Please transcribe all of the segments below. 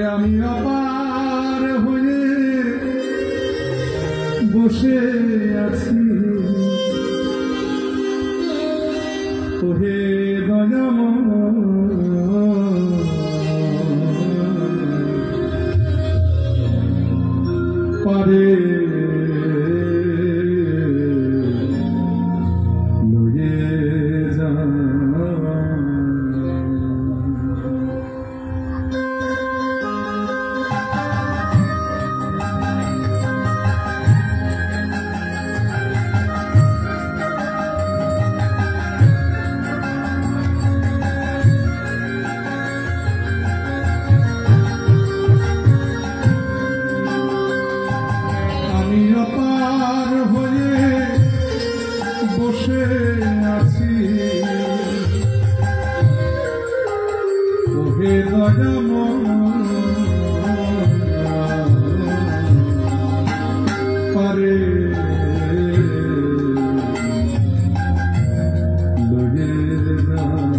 ওরে আমি অপার হয়ে বসে আছি ওহে দয়াময় পারে বসে আছি ওহে দয়াময় পারে লয়ে যাওয়া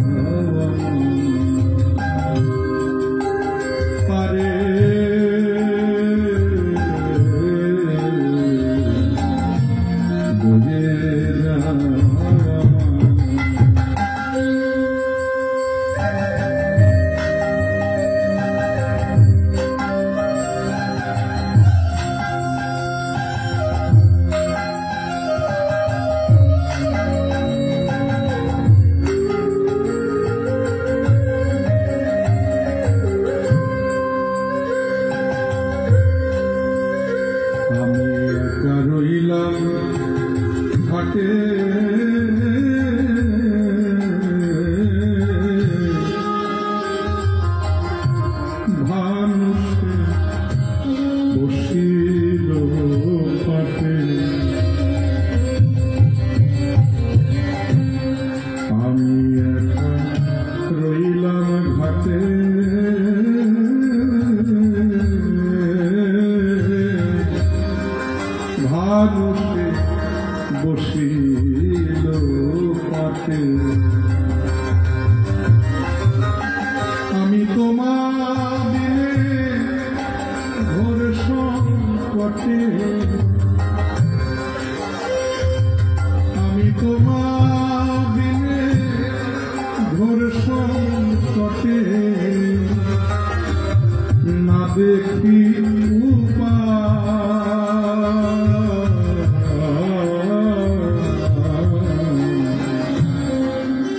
পারে ঘাটে ভানুষে বসিল পাটে আমি একা রইলাম ঘাটে ভানুষে বসিল পাটে আমি তোমার ঘোর সংকটে আমি তোমার ঘোর সংকটে না দেখি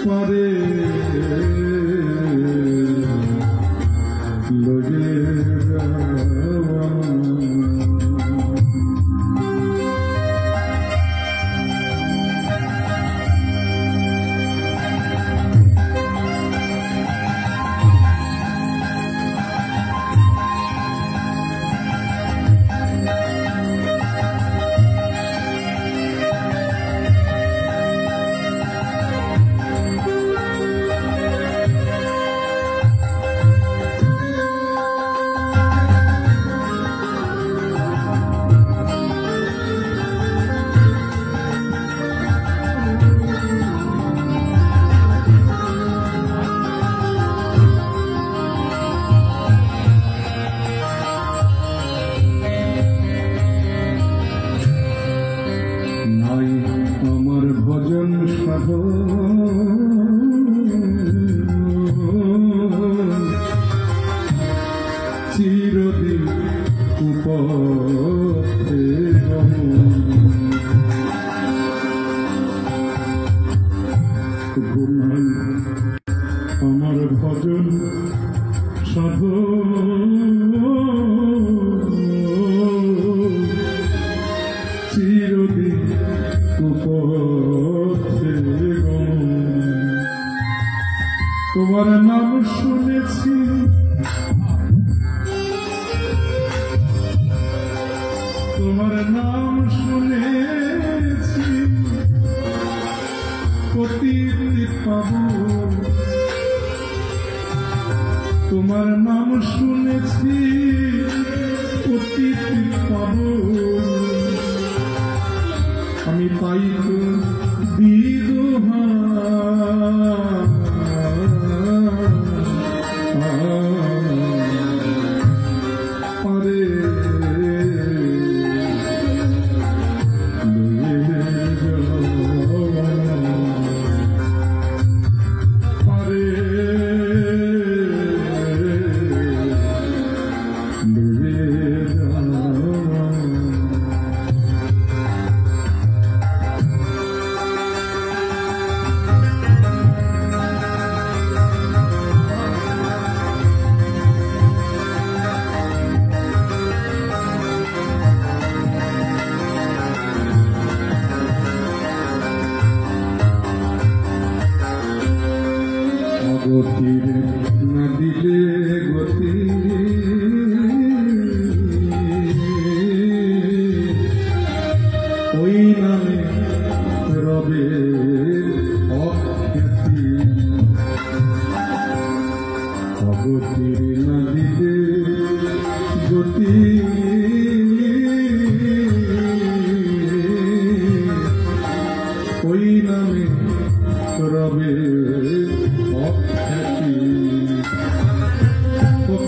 পারে লয়ে যাওয়া আমার ভজন চিরদিন উপথে ঘুমাই আমার ভজন চিরদিন উপথে তোমার নাম শুনেছি তোমার নাম শুনেছি প্রতিদিন পাব তোমার নাম শুনেছি প্রতিদিন পাব আমি পাই তো দিদোহা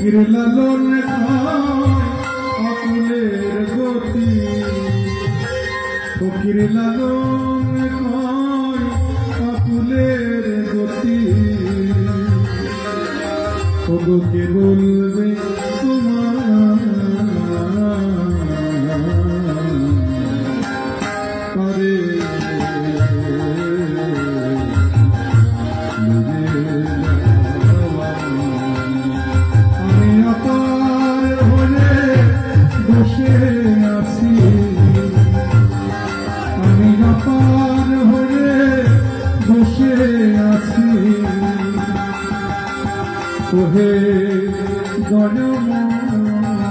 ফকির লালন আকুলের গতি ফকির লালন আকুলের গতি ওকে বলবে তোমার আরে আমি অপার হয়ে বসে আছি আমি অপার হয়ে বসে আছি ওহে গণময়